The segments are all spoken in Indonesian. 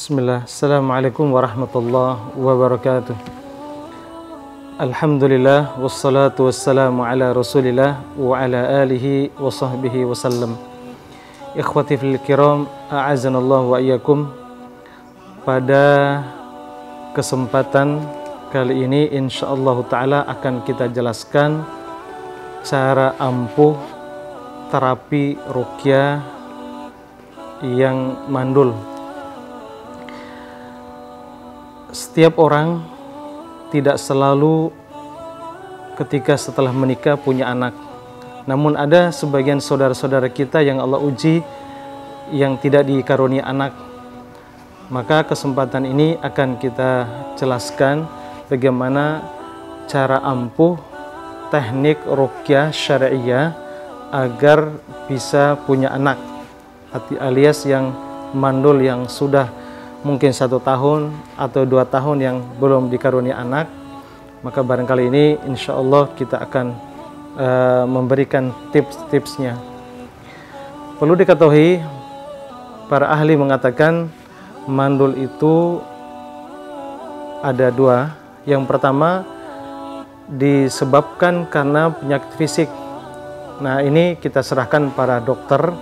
Bismillah. Assalamualaikum warahmatullahi wabarakatuh. Alhamdulillah wassalatu wassalamu ala Rasulillah wa ala alihi wa sahbihi wasallam. Ikhwati fil kiram, a'azanallahu wa iyyakum. Pada kesempatan kali ini insyaallah taala akan kita jelaskan cara ampuh terapi ruqyah yang mandul. Setiap orang tidak selalu ketika setelah menikah punya anak. Namun ada sebagian saudara-saudara kita yang Allah uji yang tidak dikaruniai anak. Maka kesempatan ini akan kita jelaskan bagaimana cara ampuh teknik ruqyah syariah agar bisa punya anak, alias yang mandul yang sudah mungkin 1 tahun atau 2 tahun yang belum dikaruniai anak. Maka barangkali ini insya Allah kita akan memberikan tips-tipsnya. Perlu diketahui, para ahli mengatakan mandul itu ada 2. Yang pertama disebabkan karena penyakit fisik. Nah, ini kita serahkan para dokter,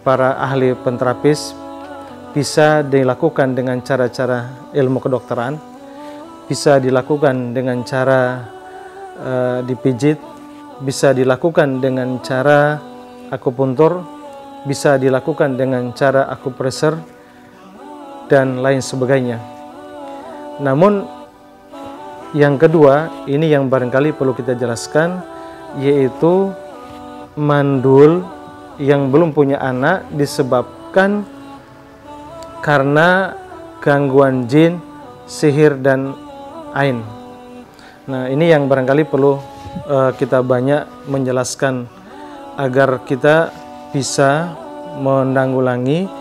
para ahli penterapis. Bisa dilakukan dengan cara-cara ilmu kedokteran, bisa dilakukan dengan cara dipijit, bisa dilakukan dengan cara akupuntur, bisa dilakukan dengan cara akupresur, dan lain sebagainya. Namun yang kedua, ini yang barangkali perlu kita jelaskan, yaitu mandul yang belum punya anak disebabkan karena gangguan jin, sihir, dan ain. Nah, ini yang barangkali perlu kita banyak menjelaskan agar kita bisa menanggulangi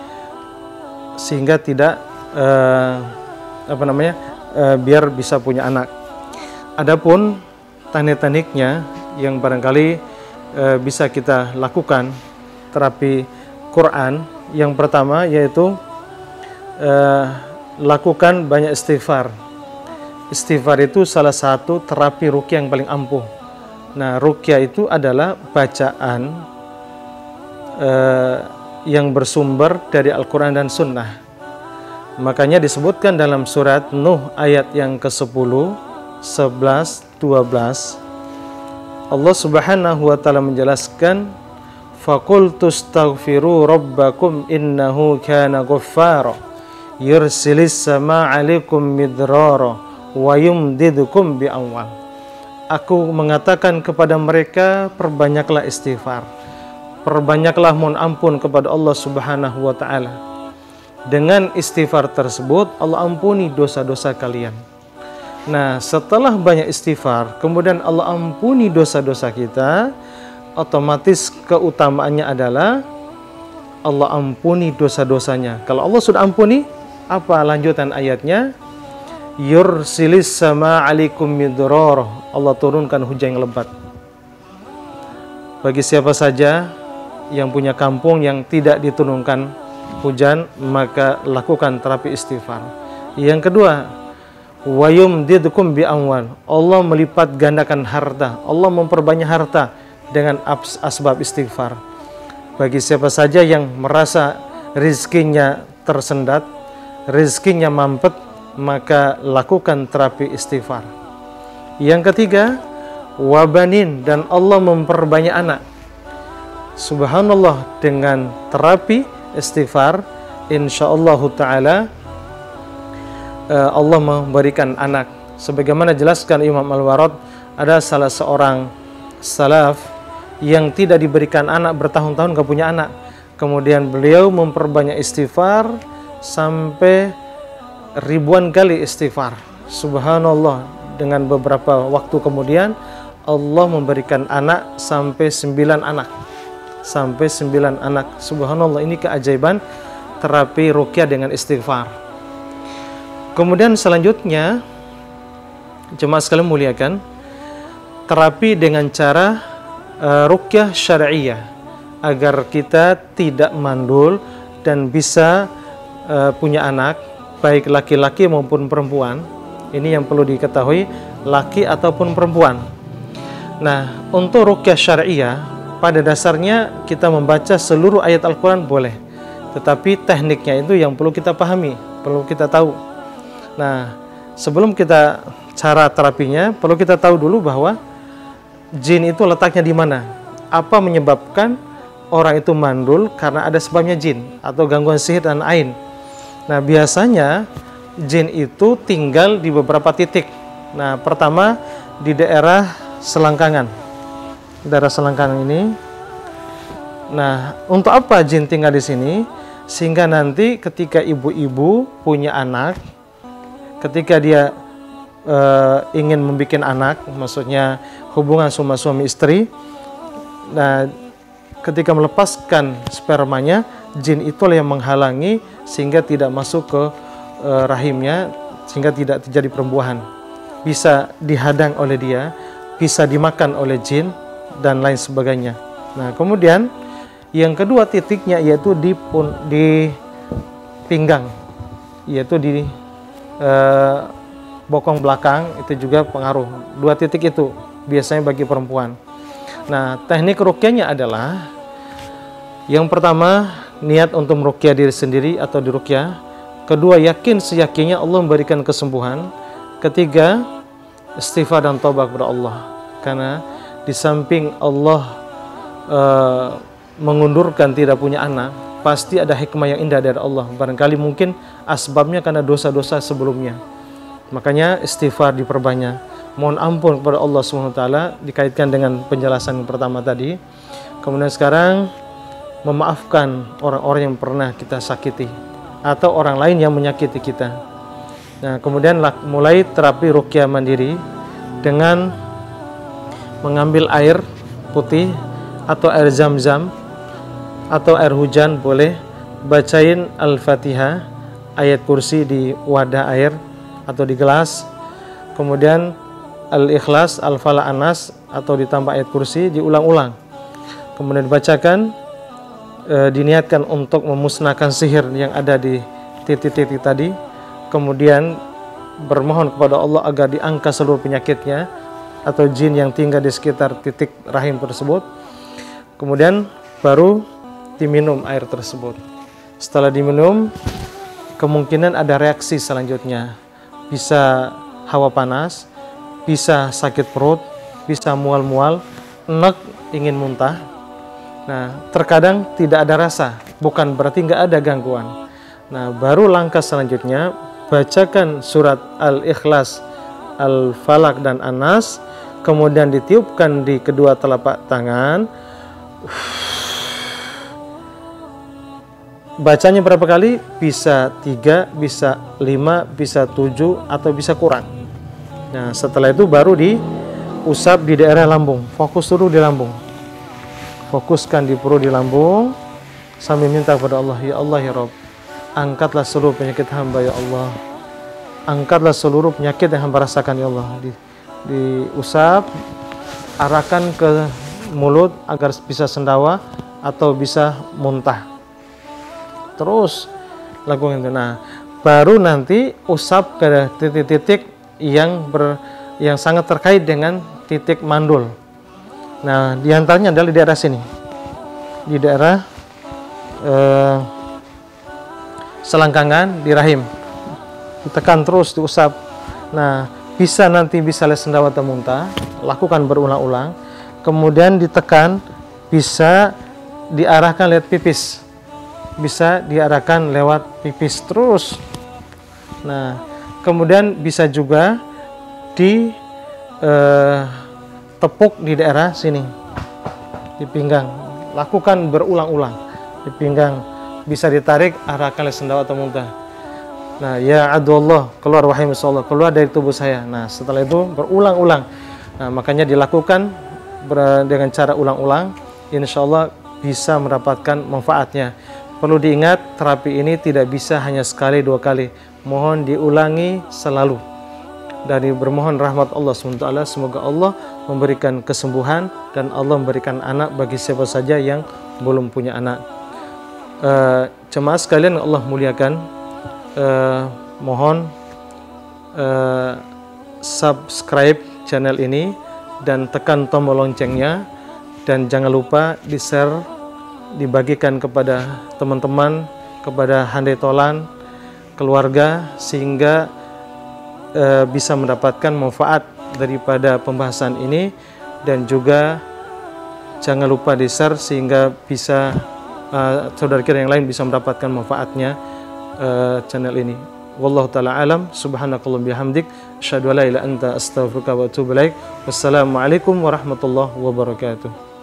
sehingga tidak biar bisa punya anak. Adapun teknik-tekniknya yang barangkali bisa kita lakukan terapi Quran, yang pertama yaitu lakukan banyak istighfar. Istighfar itu salah satu terapi ruqyah yang paling ampuh. Nah, ruqyah itu adalah bacaan yang bersumber dari Al-Quran dan Sunnah. Makanya disebutkan dalam surat Nuh ayat yang ke-10, 11, 12, Allah Subhanahu wa taala menjelaskan, faqultu astaghfiru rabbakum innahu kana ghaffara yursilis sama alaikum midrara wa yumdidukum bi amwal. Aku mengatakan kepada mereka, perbanyaklah istighfar, perbanyaklah mohon ampun kepada Allah Subhanahu wa taala. Dengan istighfar tersebut Allah ampuni dosa-dosa kalian. Nah, setelah banyak istighfar kemudian Allah ampuni dosa-dosa kita, otomatis keutamaannya adalah Allah ampuni dosa-dosanya. Kalau Allah sudah ampuni, apa lanjutan ayatnya? Yursilis sama alaikum midrara. Allah turunkan hujan yang lebat. Bagi siapa saja yang punya kampung yang tidak diturunkan hujan, maka lakukan terapi istighfar. Yang kedua, wa yumdidukum bi amwal. Allah melipat gandakan harta. Allah memperbanyak harta dengan asbab istighfar. Bagi siapa saja yang merasa rizkinya tersendat, rizkinya mampet, maka lakukan terapi istighfar. Yang ketiga, wabanin, dan Allah memperbanyak anak. Subhanallah, dengan terapi istighfar insyaallah taala Allah memberikan anak. Sebagaimana jelaskan Imam Al-Warad, ada salah seorang salaf yang tidak diberikan anak, bertahun-tahun gak punya anak. Kemudian beliau memperbanyak istighfar sampai ribuan kali istighfar. Subhanallah, dengan beberapa waktu kemudian Allah memberikan anak sampai 9 anak. Sampai 9 anak. Subhanallah, ini keajaiban terapi ruqyah dengan istighfar. Kemudian selanjutnya, jemaah sekalian muliakan, terapi dengan cara ruqyah syariah agar kita tidak mandul dan bisa punya anak. baik laki-laki maupun perempuan. Ini yang perlu diketahui, laki ataupun perempuan. Nah, untuk ruqyah syariah, pada dasarnya kita membaca seluruh ayat Al-Quran boleh. Tetapi tekniknya itu yang perlu kita pahami, perlu kita tahu. Nah, sebelum kita cara terapinya, perlu kita tahu dulu bahwa jin itu letaknya di mana. Apa menyebabkan orang itu mandul? Karena ada sebabnya jin atau gangguan sihir dan ain. Nah, biasanya jin itu tinggal di beberapa titik. Nah, pertama di daerah selangkangan. Daerah selangkangan ini. Nah, untuk apa jin tinggal di sini? Sehingga nanti ketika ibu-ibu punya anak, ketika dia ingin membuat anak, maksudnya hubungan sama suami istri, nah, ketika melepaskan spermanya, jin itulah yang menghalangi sehingga tidak masuk ke rahimnya, sehingga tidak terjadi perembuahan. Bisa dihadang oleh dia, bisa dimakan oleh jin, dan lain sebagainya. Nah, kemudian yang kedua titiknya yaitu di pinggang, yaitu di bokong belakang, itu juga pengaruh. Dua titik itu biasanya bagi perempuan. Nah, teknik ruqyahnya adalah yang pertama, niat untuk meruqyah diri sendiri atau diruqyah. Kedua, yakin seyakinnya Allah memberikan kesembuhan. Ketiga, istighfar dan taubat kepada Allah. Karena di samping Allah mengundurkan tidak punya anak, pasti ada hikmah yang indah dari Allah. Barangkali mungkin asbabnya karena dosa-dosa sebelumnya. Makanya istighfar diperbanyak. Mohon ampun kepada Allah SWT, dikaitkan dengan penjelasan yang pertama tadi. Kemudian sekarang memaafkan orang-orang yang pernah kita sakiti atau orang lain yang menyakiti kita. Nah, kemudian mulai terapi ruqyah mandiri dengan mengambil air putih atau air zam-zam atau air hujan boleh, bacain Al-Fatihah, ayat kursi di wadah air atau di gelas, kemudian Al-Ikhlas, Al-Falaq, An-Nas atau ditambah ayat kursi, diulang-ulang. Kemudian dibacakan, diniatkan untuk memusnahkan sihir yang ada di titik-titik tadi. Kemudian bermohon kepada Allah agar diangkat seluruh penyakitnya atau jin yang tinggal di sekitar titik rahim tersebut. Kemudian baru diminum air tersebut. Setelah diminum, kemungkinan ada reaksi selanjutnya. Bisa hawa panas, bisa sakit perut, bisa mual-mual, enek, ingin muntah. Nah, terkadang tidak ada rasa, bukan berarti nggak ada gangguan. Nah, baru langkah selanjutnya, bacakan surat Al-Ikhlas, Al-Falaq, dan An-Nas, kemudian ditiupkan di kedua telapak tangan. Bacanya berapa kali? Bisa 3, bisa 5, bisa 7, atau bisa kurang. Nah, setelah itu baru diusap di daerah lambung. Fokus dulu di lambung. Fokuskan di perut, di lambung, sambil minta kepada Allah, ya Allah ya Rabb, angkatlah seluruh penyakit hamba ya Allah. Angkatlah seluruh penyakit yang hamba rasakan ya Allah. Diusap, arahkan ke mulut agar bisa sendawa atau bisa muntah. Terus lakukan itu. Nah, baru nanti usap ke titik-titik yang sangat terkait dengan titik mandul. Nah, diantaranya adalah di daerah sini, di daerah selangkangan, di rahim. Ditekan terus, diusap. Nah, bisa sendawa atau muntah, lakukan berulang-ulang. Kemudian ditekan, bisa diarahkan lewat pipis, bisa diarahkan lewat pipis terus. Nah, kemudian bisa juga tepuk di daerah sini, di pinggang. Lakukan berulang-ulang di pinggang, bisa ditarik, arahkan lewat sendawa atau muntah. Nah, ya adullah, keluar wahai Allah, keluar dari tubuh saya. Nah, setelah itu berulang-ulang. Nah, makanya dilakukan dengan cara ulang-ulang, insya Allah bisa mendapatkan manfaatnya. Perlu diingat, terapi ini tidak bisa hanya sekali, 2 kali. Mohon diulangi selalu. Dari bermohon rahmat Allah SWT, semoga Allah memberikan kesembuhan dan Allah memberikan anak bagi siapa saja yang belum punya anak. Jemaah sekalian Allah muliakan, Mohon subscribe channel ini dan tekan tombol loncengnya, dan jangan lupa di-share, dibagikan kepada teman-teman, kepada handai tolan, keluarga, sehingga bisa mendapatkan manfaat daripada pembahasan ini. Dan juga jangan lupa di-share sehingga bisa saudara kita yang lain bisa mendapatkan manfaatnya channel ini. Wallahu ta'ala alam. Subhanakallahumma bihamdik, asyhadu an la ilaha illa anta, astaghfiruka wa atubu ilaik. Wassalamualaikum warahmatullahi wabarakatuh.